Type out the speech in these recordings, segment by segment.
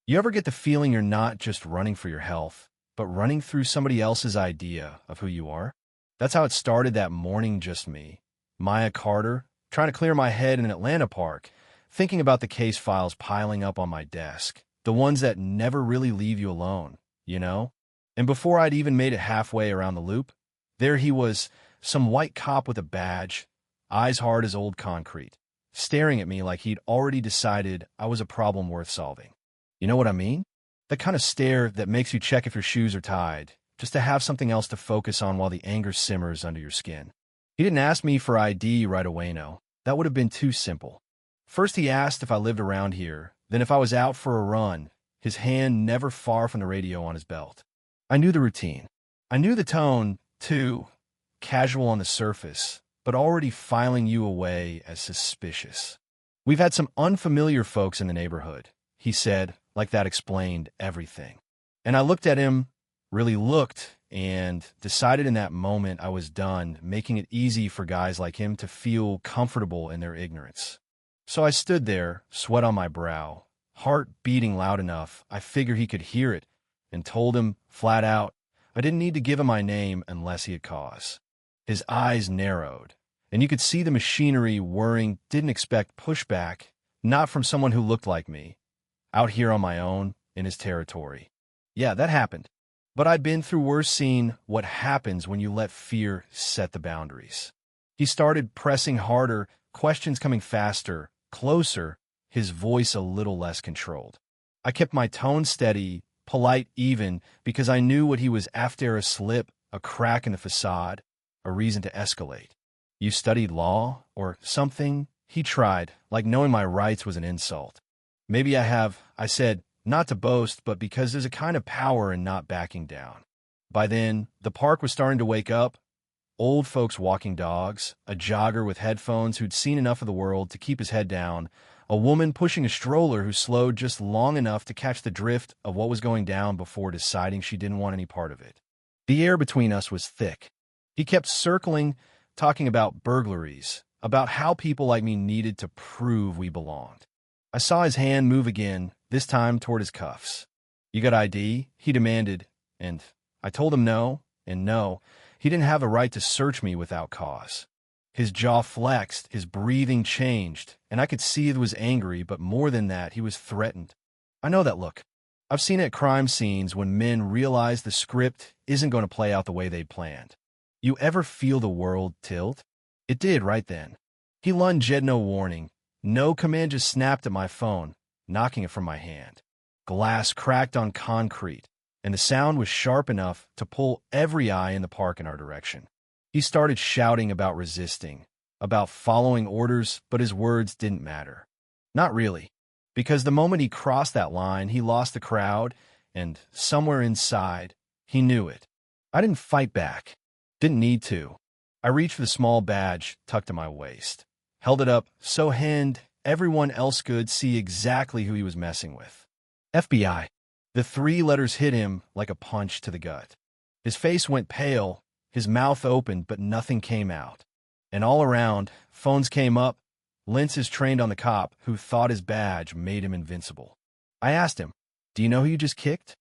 You ever get the feeling you're not just running for your health, but running through somebody else's idea of who you are? That's how it started that morning, just me, Maya Carter, trying to clear my head in an Atlanta park, thinking about the case files piling up on my desk, the ones that never really leave you alone, you know? And before I'd even made it halfway around the loop, there he was, some white cop with a badge, eyes hard as old concrete, staring at me like he'd already decided I was a problem worth solving. You know what I mean? The kind of stare that makes you check if your shoes are tied, just to have something else to focus on while the anger simmers under your skin. He didn't ask me for ID right away, no. That would have been too simple. First he asked if I lived around here, then if I was out for a run, his hand never far from the radio on his belt. I knew the routine. I knew the tone, too, casual on the surface, but already filing you away as suspicious. We've had some unfamiliar folks in the neighborhood, he said, like that explained everything. And I looked at him, really looked, and decided in that moment I was done making it easy for guys like him to feel comfortable in their ignorance. So I stood there, sweat on my brow, heart beating loud enough I figured he could hear it, and told him, flat out, I didn't need to give him my name unless he had cause. His eyes narrowed, and you could see the machinery whirring. Didn't expect pushback, not from someone who looked like me, out here on my own, in his territory. Yeah, that happened. But I'd been through worse, seen what happens when you let fear set the boundaries. He started pressing harder, questions coming faster, closer, his voice a little less controlled. I kept my tone steady, polite even, because I knew what he was after: a slip, a crack in the facade, a reason to escalate. You studied law, or something? He tried, like knowing my rights was an insult. Maybe I have, I said, not to boast, but because there's a kind of power in not backing down. By then, the park was starting to wake up. Old folks walking dogs, a jogger with headphones who'd seen enough of the world to keep his head down, a woman pushing a stroller who slowed just long enough to catch the drift of what was going down before deciding she didn't want any part of it. The air between us was thick. He kept circling, talking about burglaries, about how people like me needed to prove we belonged. I saw his hand move again, this time toward his cuffs. You got ID? He demanded, and I told him no, and no, he didn't have a right to search me without cause. His jaw flexed, his breathing changed, and I could see he was angry, but more than that, he was threatened. I know that look. I've seen it at crime scenes when men realize the script isn't going to play out the way they'd planned. You ever feel the world tilt? It did right then. He lunged, no warning. No command, just snapped at my phone, knocking it from my hand. Glass cracked on concrete, and the sound was sharp enough to pull every eye in the park in our direction. He started shouting about resisting, about following orders, but his words didn't matter. Not really, because the moment he crossed that line, he lost the crowd, and somewhere inside, he knew it. I didn't fight back. Didn't need to. I reached for the small badge tucked to my waist, held it up so everyone else could see exactly who he was messing with. FBI. The 3 letters hit him like a punch to the gut. His face went pale, his mouth opened, but nothing came out. And all around, phones came up, lenses trained on the cop who thought his badge made him invincible. I asked him, do you know who you just kicked?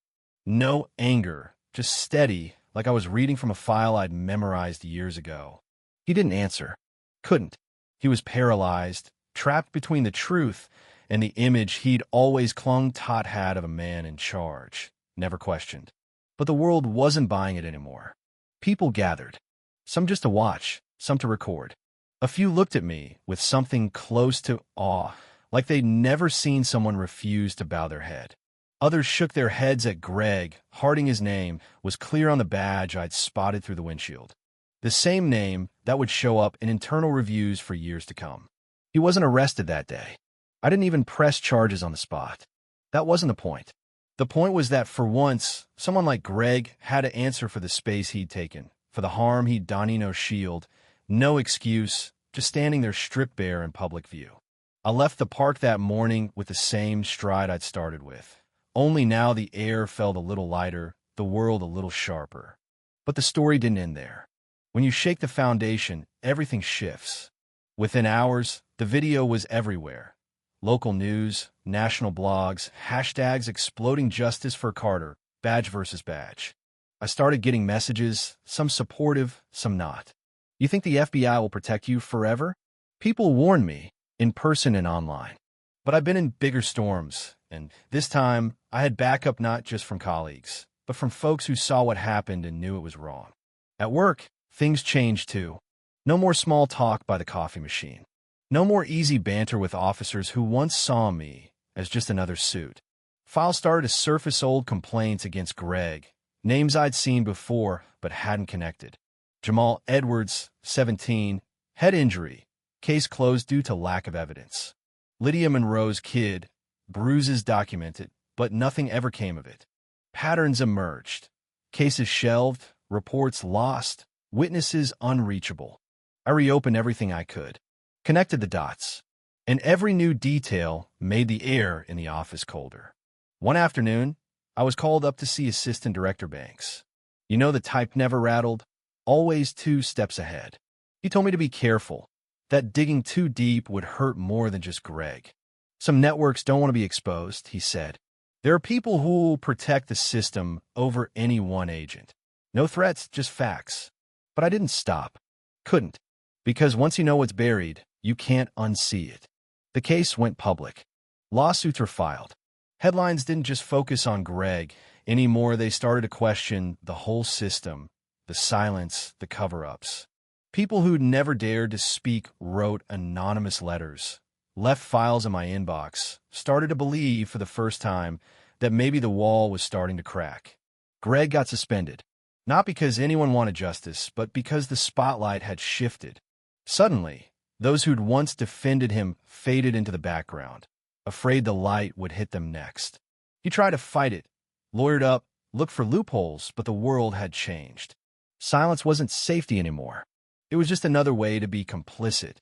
No anger, just steady, like I was reading from a file I'd memorized years ago. He didn't answer. Couldn't. He was paralyzed, trapped between the truth and the image he'd always clung taut had of a man in charge, never questioned. But the world wasn't buying it anymore. People gathered, some just to watch, some to record. A few looked at me with something close to awe, like they'd never seen someone refuse to bow their head. Others shook their heads at Greg. Harding, his name, was clear on the badge I'd spotted through the windshield. The same name that would show up in internal reviews for years to come. He wasn't arrested that day. I didn't even press charges on the spot. That wasn't the point. The point was that for once, someone like Greg had to answer for the space he'd taken, for the harm he'd done. No shield, no excuse, just standing there stripped bare in public view. I left the park that morning with the same stride I'd started with. Only now the air felt a little lighter, the world a little sharper. But the story didn't end there. When you shake the foundation, everything shifts. Within hours, the video was everywhere. Local news, national blogs, hashtags exploding justice for Carter, badge versus badge. I started getting messages, some supportive, some not. You think the FBI will protect you forever? People warn me, in person and online. But I've been in bigger storms, and this time I had backup not just from colleagues, but from folks who saw what happened and knew it was wrong. At work, things changed too. No more small talk by the coffee machine. No more easy banter with officers who once saw me as just another suit. Files started to surface old complaints against Greg, names I'd seen before but hadn't connected. Jamal Edwards, 17, head injury, case closed due to lack of evidence. Lydia Monroe's kid, bruises documented, but nothing ever came of it. Patterns emerged. Cases shelved, reports lost, witnesses unreachable. I reopened everything I could, connected the dots, and every new detail made the air in the office colder. One afternoon, I was called up to see Assistant Director Banks. You know, the type never rattled, always 2 steps ahead. He told me to be careful, that digging too deep would hurt more than just Greg. Some networks don't want to be exposed, he said. There are people who will protect the system over any one agent. No threats, just facts. But I didn't stop. Couldn't. Because once you know what's buried, you can't unsee it. The case went public. Lawsuits were filed. Headlines didn't just focus on Greg. Anymore, they started to question the whole system, the silence, the cover-ups. People who'd never dared to speak wrote anonymous letters, left files in my inbox, started to believe for the first time that maybe the wall was starting to crack. Greg got suspended, not because anyone wanted justice, but because the spotlight had shifted. Suddenly, those who'd once defended him faded into the background, afraid the light would hit them next. He tried to fight it, lawyered up, looked for loopholes, but the world had changed. Silence wasn't safety anymore. It was just another way to be complicit.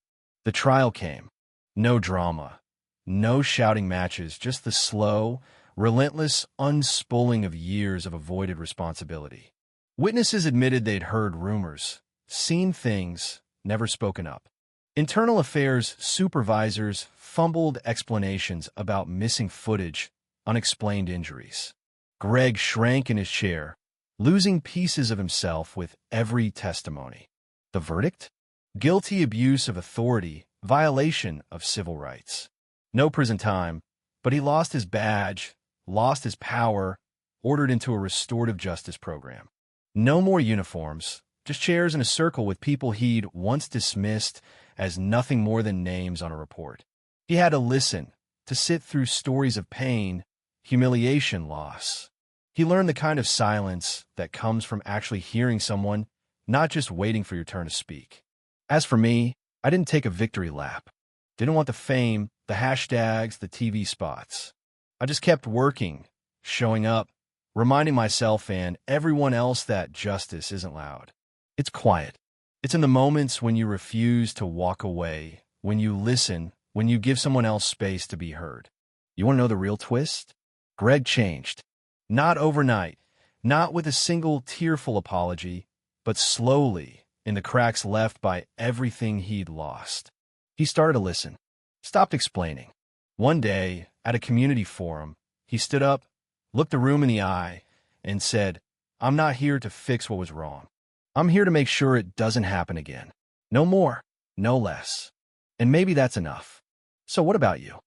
The trial came. No drama. No shouting matches, just the slow, relentless unspooling of years of avoided responsibility. Witnesses admitted they'd heard rumors, seen things, never spoken up. Internal affairs supervisors fumbled explanations about missing footage, unexplained injuries. Greg shrank in his chair, losing pieces of himself with every testimony. The verdict? Guilty abuse of authority, violation of civil rights. No prison time, but he lost his badge, lost his power, ordered into a restorative justice program. No more uniforms, just chairs in a circle with people he'd once dismissed as nothing more than names on a report. He had to listen, to sit through stories of pain, humiliation, loss. He learned the kind of silence that comes from actually hearing someone, not just waiting for your turn to speak. As for me, I didn't take a victory lap. Didn't want the fame, the hashtags, the TV spots. I just kept working, showing up, reminding myself and everyone else that justice isn't loud. It's quiet. It's in the moments when you refuse to walk away, when you listen, when you give someone else space to be heard. You want to know the real twist? Greg changed. Not overnight, not with a single tearful apology, but slowly, in the cracks left by everything he'd lost. He started to listen, stopped explaining. One day, at a community forum, he stood up, looked the room in the eye, and said, "I'm not here to fix what was wrong. I'm here to make sure it doesn't happen again. No more, no less." And maybe that's enough. So what about you?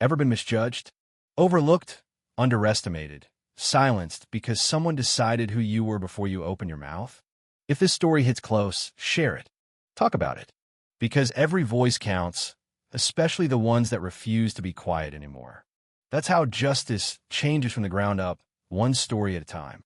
Ever been misjudged? Overlooked? Underestimated? Silenced because someone decided who you were before you opened your mouth? If this story hits close, share it. Talk about it. Because every voice counts, especially the ones that refuse to be quiet anymore. That's how justice changes from the ground up, one story at a time.